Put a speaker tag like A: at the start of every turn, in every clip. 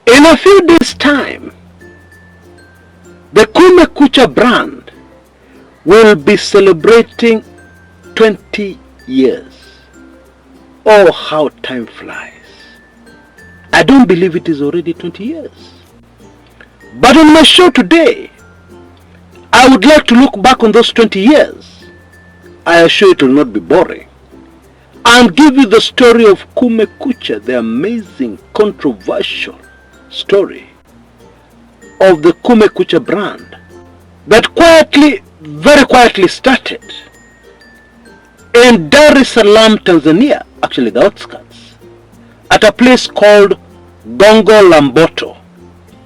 A: In a few days' time, the Kumekucha brand will be celebrating 20 years. Oh, how time flies. I don't believe it is already 20 years. But on my show today, I would like to look back on those 20 years. I assure you it will not be boring. And give you the story of Kumekucha, the amazing, controversial story of the Kumekucha brand that quietly, very quietly started in Dar es Salaam, Tanzania, actually the outskirts, at a place called Gongo Lamboto.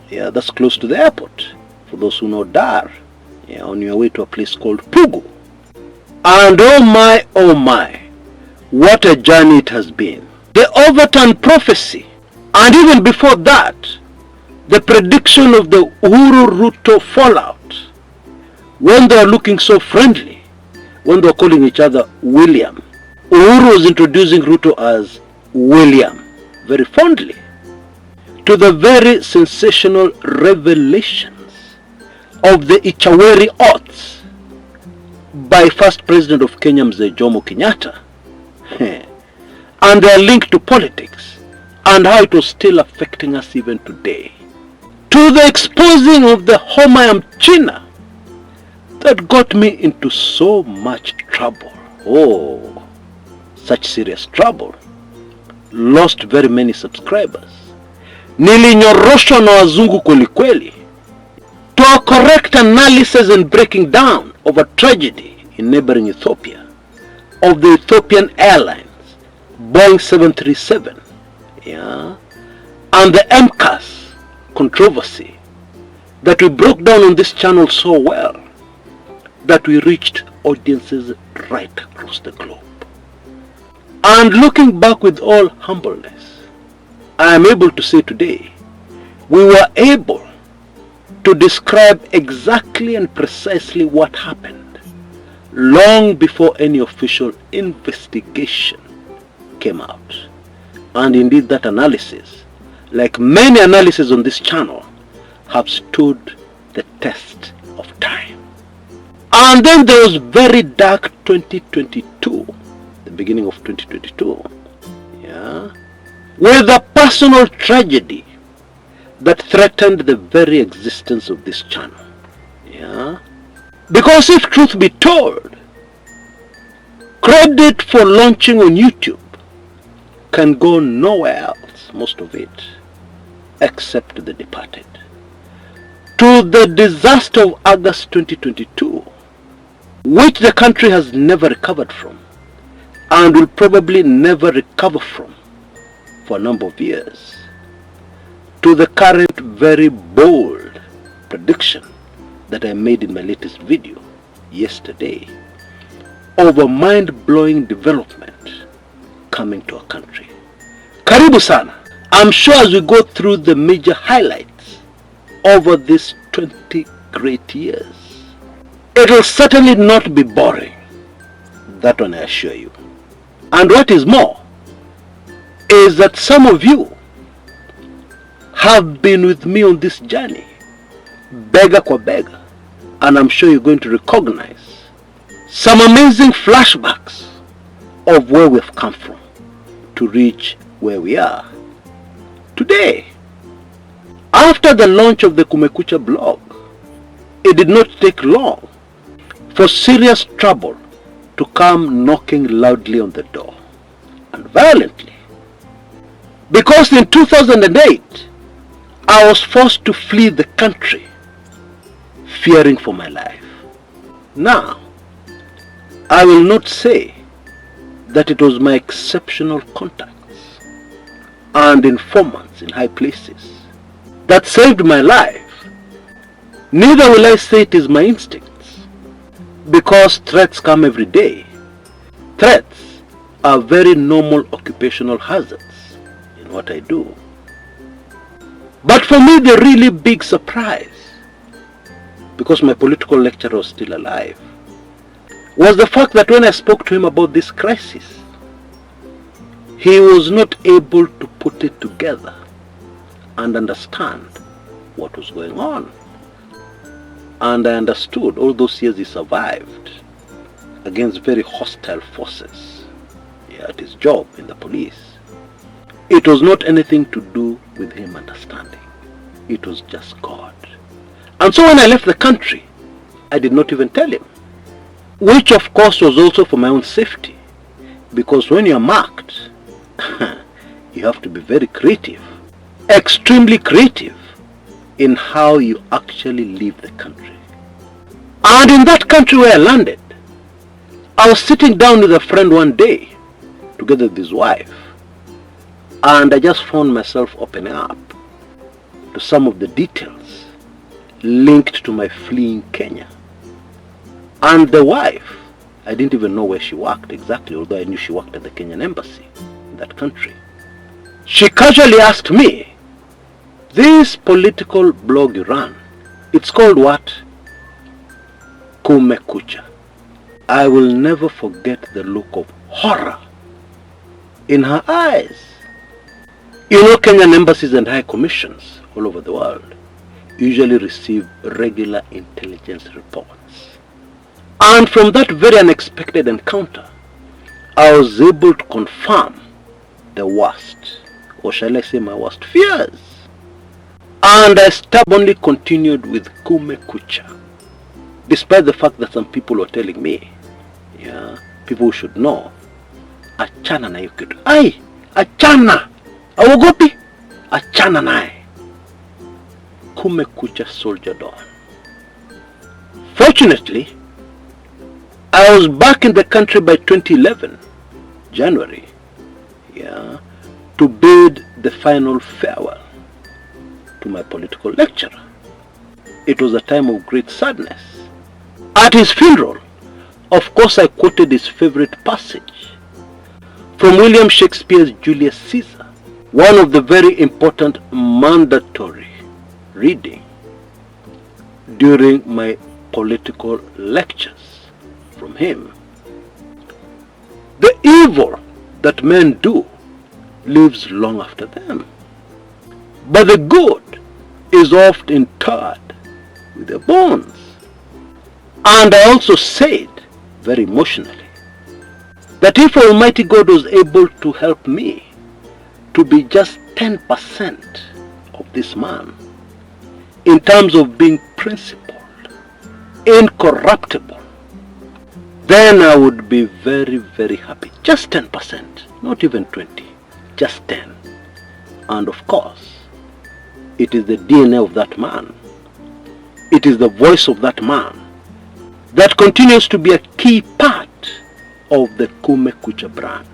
A: Yeah, that's close to the airport. For those who know Dar, yeah, on your way to a place called Pugu. And oh my, what a journey it has been. The overturned prophecy, and even before that, the prediction of the Uhuru-Ruto fallout, when they are looking so friendly, when they are calling each other William. Uhuru was introducing Ruto as William, very fondly, to the very sensational revelations of the Ichaweri oaths by first president of Kenya, Mzee Jomo Kenyatta, and their link to politics and how it was still affecting us even today, to the exposing of the Homayam China that got me into so much trouble. Oh, such serious trouble. Lost very many subscribers. Nilinyoroshwa na wazungu kweli kweli. To a correct analysis and breaking down of a tragedy in neighboring Ethiopia of the Ethiopian Airlines Boeing 737, yeah, and the MCAS controversy that we broke down on this channel so well that we reached audiences right across the globe. And looking back with all humbleness, I am able to say today, we were able to describe exactly and precisely what happened long before any official investigation came out. And indeed that analysis, like many analyses on this channel, have stood the test of time. And then there was very dark 2022, the beginning of 2022, yeah, with a personal tragedy that threatened the very existence of this channel. Yeah, because if truth be told, credit for launching on YouTube can go nowhere else, most of it, except the departed. To the disaster of August 2022, which the country has never recovered from and will probably never recover from for a number of years, to the current very bold prediction that I made in my latest video yesterday of a mind-blowing development coming to our country. Karibu sana. I'm sure as we go through the major highlights over these 20 great years, it will certainly not be boring. That one I assure you. And what is more, is that some of you have been with me on this journey, bega kwa bega, and I'm sure you're going to recognize some amazing flashbacks of where we've come from to reach where we are today. After the launch of the Kumekucha blog, it did not take long for serious trouble to come knocking loudly on the door, and violently. Because in 2008, I was forced to flee the country, fearing for my life. Now, I will not say that it was my exceptional contacts and informants in high places that saved my life. Neither will I say it is my instincts, because threats come every day. Threats are very normal occupational hazards in what I do. But for me, the really big surprise, because my political lecturer was still alive, was the fact that when I spoke to him about this crisis, he was not able to put it together and understand what was going on. And I understood all those years he survived against very hostile forces at his job in the police. It was not anything to do with him understanding. It was just God. And so when I left the country, I did not even tell him. Which of course was also for my own safety. Because when you're marked, you have to be very creative. Extremely creative in how you actually leave the country. And in that country where I landed, I was sitting down with a friend one day, together with his wife, and I just found myself opening up to some of the details linked to my fleeing Kenya. And the wife, I didn't even know where she worked exactly, although I knew she worked at the Kenyan embassy in that country. She casually asked me, this political blog you run, it's called what? Kumekucha. I will never forget the look of horror in her eyes. You know, Kenyan embassies and high commissions all over the world usually receive regular intelligence reports. And from that very unexpected encounter, I was able to confirm the worst, or shall I say my worst fears. And I stubbornly continued with Kumekucha, despite the fact that some people were telling me, people should know, achana na hiyo kitu. Ai, achana! Awogopi? Achana nae. Kumekucha soldiered on. Fortunately, I was back in the country by 2011, January, to bid the final farewell to my political lecturer. It was a time of great sadness. At his funeral, of course, I quoted his favorite passage from William Shakespeare's Julius Caesar, one of the very important mandatory reading during my political lectures from him. The evil that men do lives long after them, but the good is oft interred with their bones. And I also said, very emotionally, that if Almighty God was able to help me to be just 10% of this man, in terms of being principled, incorruptible, then I would be very, very happy. Just 10%, not even 20, just 10. And of course, it is the DNA of that man. It is the voice of that man that continues to be a key part of the Kumekucha brand.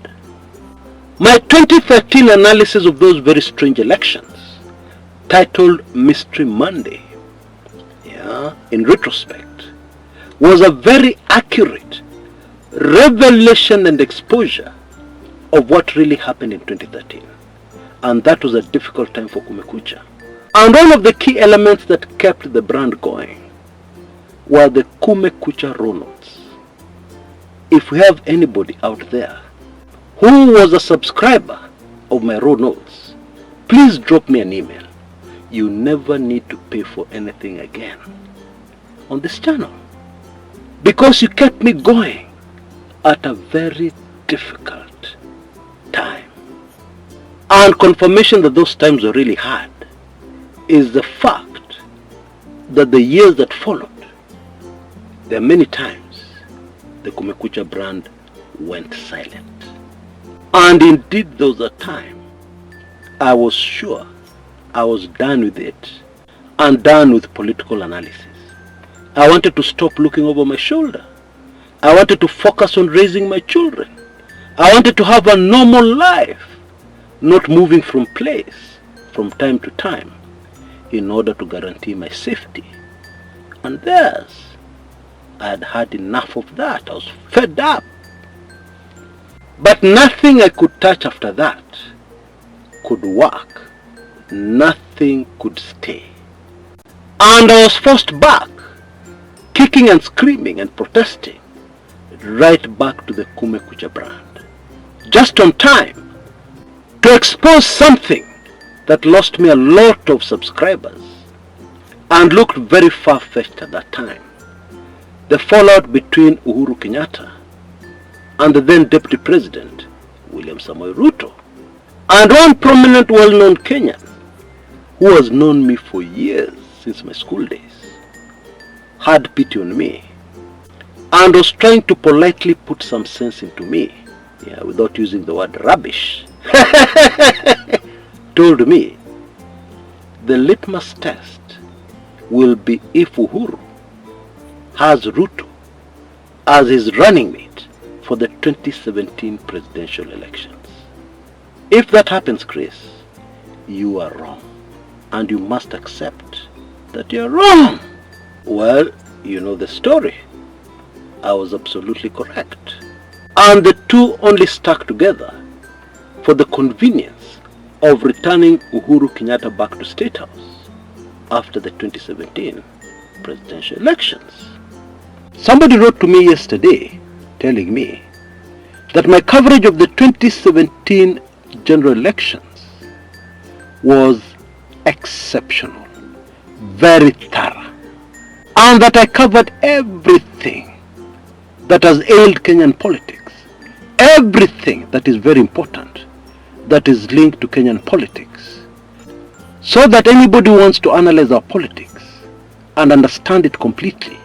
A: My 2013 analysis of those very strange elections, titled Mystery Monday, in retrospect, was a very accurate revelation and exposure of what really happened in 2013. And that was a difficult time for Kumekucha. And one of the key elements that kept the brand going were the Kumekucha raw notes. If we have anybody out there who was a subscriber of my raw notes, please drop me an email. You never need to pay for anything again on this channel, because you kept me going at a very difficult time. And confirmation that those times were really hard is the fact that the years that followed, there are many times the Kumekucha brand went silent. And indeed there was a time I was sure I was done with it and done with political analysis. I wanted to stop looking over my shoulder. I wanted to focus on raising my children. I wanted to have a normal life, not moving from place from time to time in order to guarantee my safety and theirs. I had had enough of that. I was fed up. But nothing I could touch after that could work. Nothing could stay. And I was forced back, kicking and screaming and protesting, right back to the Kumekucha brand. Just on time to expose something that lost me a lot of subscribers and looked very far-fetched at that time. The fallout between Uhuru Kenyatta and the then Deputy President, William Samoei Ruto, and one prominent well-known Kenyan who has known me for years since my school days, had pity on me and was trying to politely put some sense into me, without using the word rubbish. Told me the litmus test will be if Uhuru has Ruto as his running mate for the 2017 presidential elections. If that happens, Chris, you are wrong, and you must accept that you're wrong. Well, you know the story. I was absolutely correct. And the two only stuck together for the convenience of returning Uhuru Kenyatta back to State House after the 2017 presidential elections. Somebody wrote to me yesterday telling me that my coverage of the 2017 general elections was exceptional, very thorough, and that I covered everything that has ailed Kenyan politics, everything that is very important that is linked to Kenyan politics, so that anybody who wants to analyze our politics and understand it completely,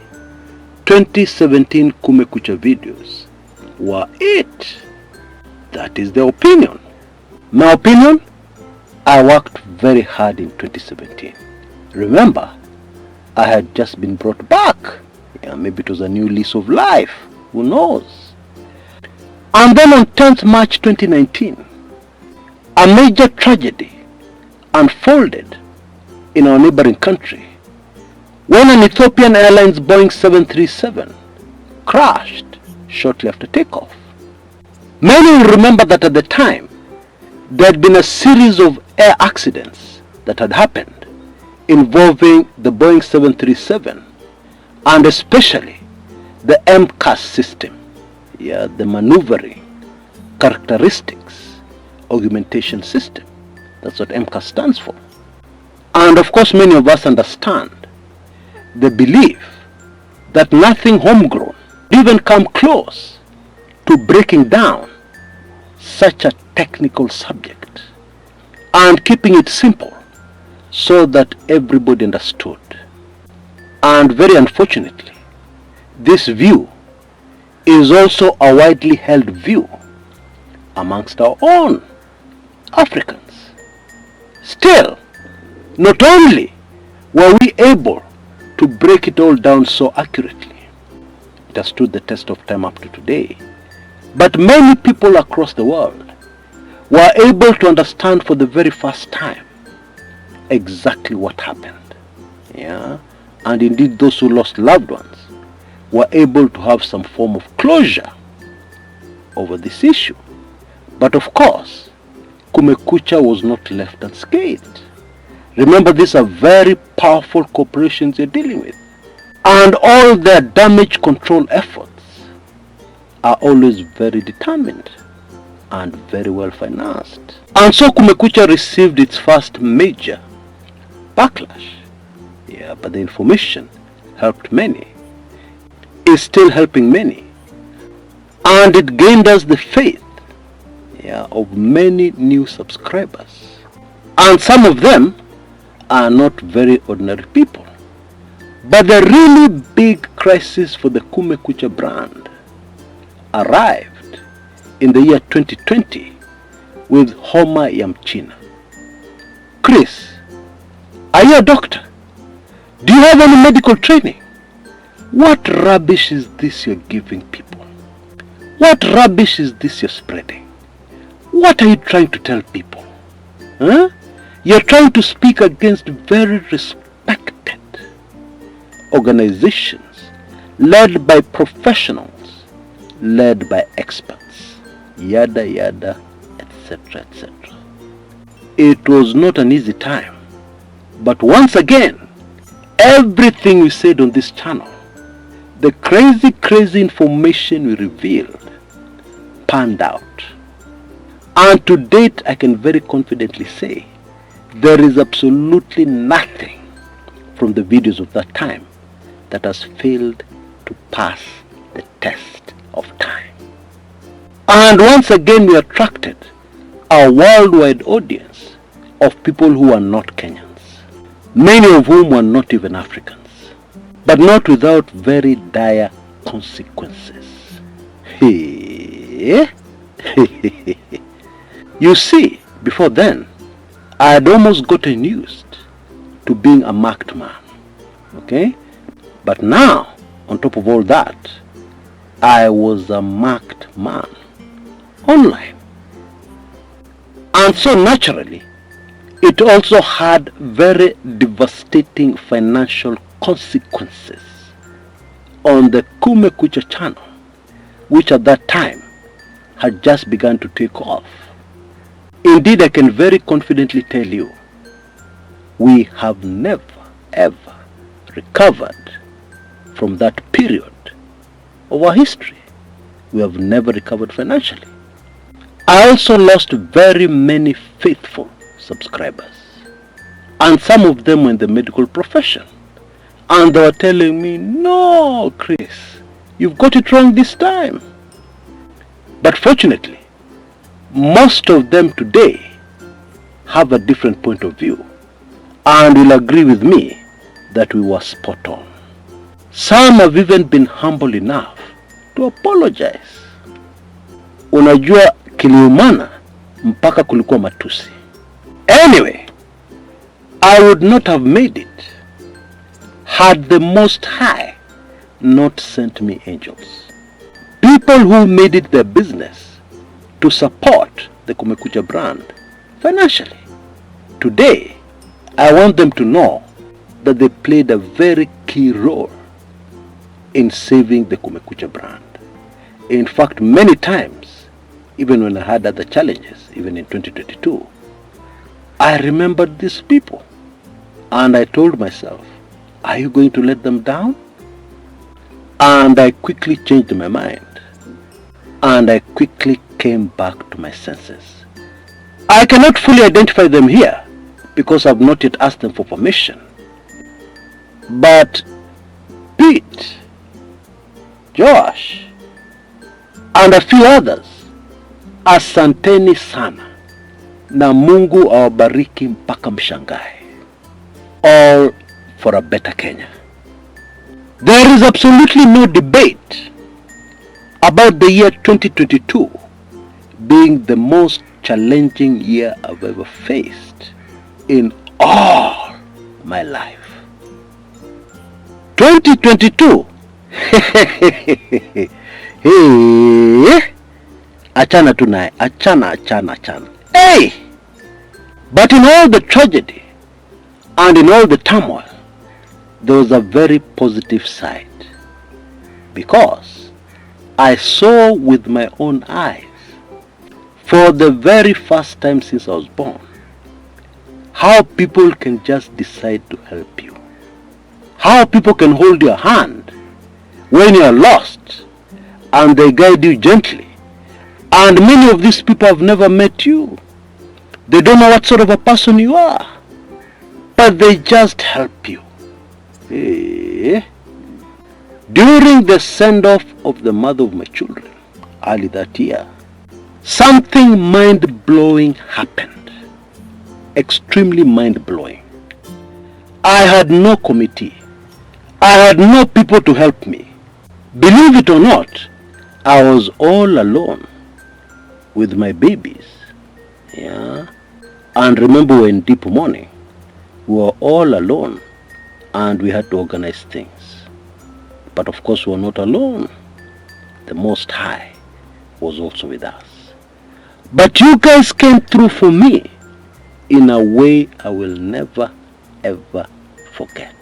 A: 2017 Kumekucha videos were it. That is the opinion. My opinion, I worked very hard in 2017. Remember, I had just been brought back. Maybe it was a new lease of life. Who knows? And then on 10th March 2019, a major tragedy unfolded in our neighboring country when an Ethiopian Airlines Boeing 737 crashed shortly after takeoff. Many will remember that at the time, there had been a series of air accidents that had happened involving the Boeing 737 and especially the MCAS system, the maneuvering, characteristics, augmentation system. That's what MCAS stands for. And of course many of us understand the belief that nothing homegrown even come close to breaking down such a technical subject and keeping it simple so that everybody understood. And very unfortunately, this view is also a widely held view amongst our own Africans. Still, not only were we able to break it all down so accurately, it has stood the test of time up to today, but many people across the world were able to understand for the very first time exactly what happened. And indeed those who lost loved ones were able to have some form of closure over this issue. But of course, Kumekucha was not left unscathed. Remember, these are very powerful corporations you're dealing with, and all their damage control efforts are always very determined and very well financed. And so Kumekucha received its first major backlash. But the information helped many, is still helping many, and it gained us the faith of many new subscribers. And some of them are not very ordinary people. But the really big crisis for the Kumekucha brand arrived in the year 2020 with homa ya mchina. Chris, are you a doctor? Do you have any medical training? What rubbish is this you're giving people? What rubbish is this you're spreading? What are you trying to tell people? You're trying to speak against very respected organizations led by professionals, led by experts, yada yada, etc., etc. It was not an easy time, but once again, everything we said on this channel, the crazy information we revealed, panned out. And to date, I can very confidently say There is absolutely nothing from the videos of that time that has failed to pass the test of time. And once again we attracted a worldwide audience of people who are not Kenyans, many of whom were not even Africans, but not without very dire consequences. You see, before then, I had almost gotten used to being a marked man, okay? But now, on top of all that, I was a marked man online. And so naturally, it also had very devastating financial consequences on the Kumekucha channel, which at that time had just begun to take off. Indeed, I can very confidently tell you, we have never ever recovered from that period of our history. We have never recovered financially. I also lost very many faithful subscribers, and some of them were in the medical profession, and they were telling me, no, Chris, you've got it wrong this time. But fortunately, most of them today have a different point of view and will agree with me that we were spot on. Some have even been humble enough to apologize. Unajua kiliumana mpaka kulikuwa matusi. Anyway, I would not have made it had the Most High not sent me angels. People who made it their business to support the Kumekucha brand financially. Today, I want them to know that they played a very key role in saving the Kumekucha brand. In fact, many times, even when I had other challenges, even in 2022, I remembered these people and I told myself, are you going to let them down? And I quickly changed my mind and I quickly came back to my senses. I cannot fully identify them here because I've not yet asked them for permission. But Pete, Josh, and a few others, asanteni sana na Mungu awabariki mpaka mshangae. All for a better Kenya. There is absolutely no debate about the year 2022 being the most challenging year I've ever faced in all my life. 2022 achana tunaye, achana. Hey! But in all the tragedy and in all the turmoil, there was a very positive side, because I saw with my own eyes, for the very first time since I was born, how people can just decide to help you. How people can hold your hand when you are lost and they guide you gently. And many of these people have never met you. They don't know what sort of a person you are, but they just help you. During the send-off of the mother of my children early that year, something mind-blowing happened. Extremely mind-blowing. I had no committee. I had no people to help me. Believe it or not, I was all alone with my babies. Yeah. And remember, we were in deep mourning. We were all alone and we had to organize things. But of course we were not alone. The Most High was also with us. But you guys came through for me in a way I will never ever forget.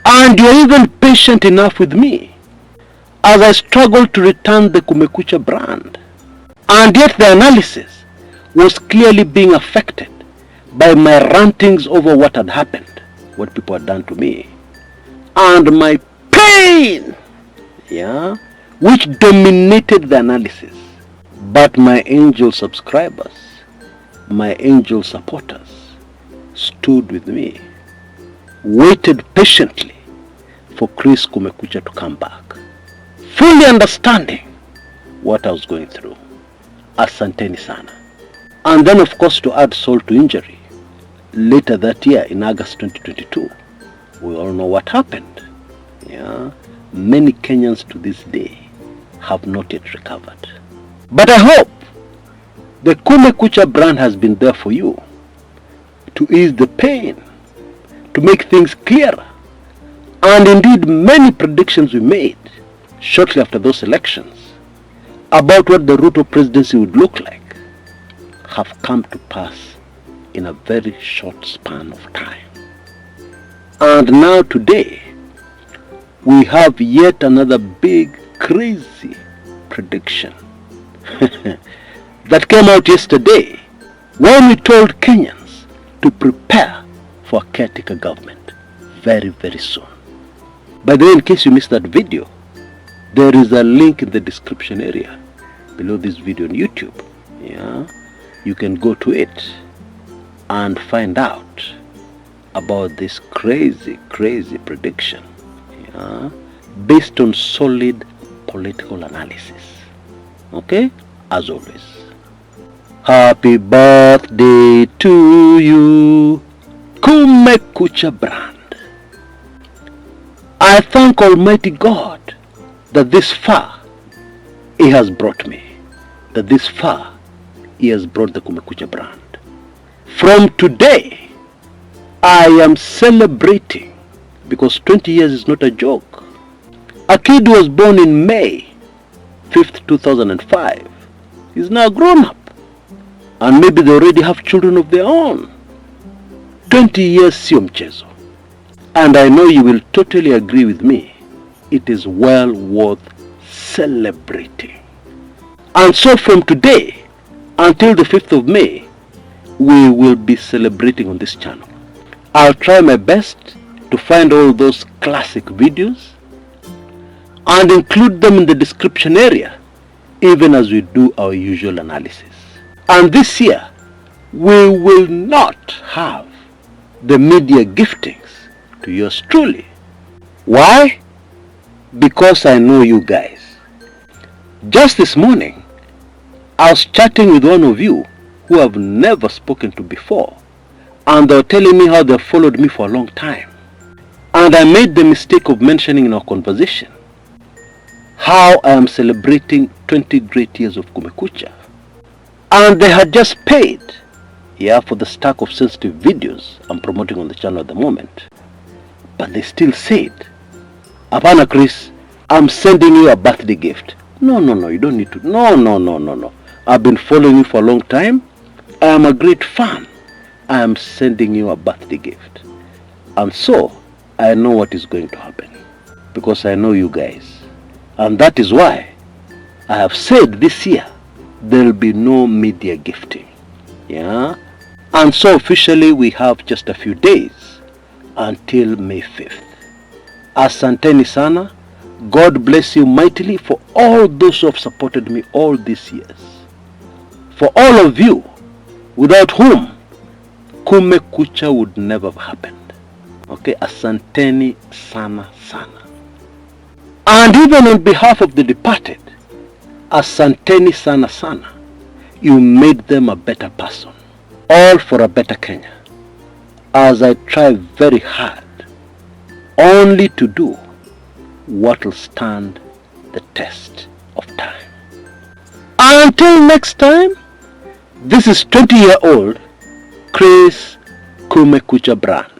A: And you're even patient enough with me as I struggled to return the Kumekucha brand. And yet the analysis was clearly being affected by my rantings over what had happened, what people had done to me, and my pain, which dominated the analysis. But my angel subscribers, my angel supporters, stood with me, waited patiently for Chris Kumekucha to come back, fully understanding what I was going through. Asanteni sana. And then of course, to add salt to injury, later that year in August 2022, we all know what happened. Yeah, many Kenyans to this day have not yet recovered. But I hope the Kumekucha brand has been there for you to ease the pain, to make things clearer. And indeed, many predictions we made shortly after those elections about what the route of presidency would look like have come to pass in a very short span of time. And now today, we have yet another big, crazy prediction that came out yesterday when we told Kenyans to prepare for a caretaker government very, very soon. By the way, in case you missed that video, there is a link in the description area below this video on YouTube. Yeah, you can go to it and find out about this crazy, crazy prediction, yeah, based on solid political analysis. Okay, as always, happy birthday to you, Kumekucha brand. I thank Almighty God that this far He has brought me, that this far He has brought the Kumekucha brand. From today, I am celebrating, because 20 years is not a joke. A kid who was born in May 5th, 2005 is now grown up, and maybe they already have children of their own. 20 years sio mchezo. And I know you will totally agree with me, it is well worth celebrating. And so from today until the 5th of May, we will be celebrating on this channel. I'll try my best to find all those classic videos and include them in the description area, even as we do our usual analysis. And this year, we will not have the media giftings to yours truly. Why? Because I know you guys. Just this morning, I was chatting with one of you who I've never spoken to before, and they were telling me how they followed me for a long time. And I made the mistake of mentioning in our conversation how I am celebrating 20 great years of Kumekucha. And they had just paid, yeah, for the stack of sensitive videos I'm promoting on the channel at the moment. But they still said, "Apana Chris, I'm sending you a birthday gift." No, you don't need to. No. I've been following you for a long time. I am a great fan. I am sending you a birthday gift. And so, I know what is going to happen, because I know you guys. And that is why I have said this year, there will be no media gifting. Yeah? And so officially we have just a few days until May 5th. Asanteni sana. God bless you mightily for all those who have supported me all these years. For all of you, without whom Kumekucha would never have happened. Okay, asanteni sana sana. And even on behalf of the departed, asanteni sana sana. You made them a better person. All for a better Kenya. As I try very hard only to do what will stand the test of time. Until next time, this is 20-year-old Chris Kumekucha brand.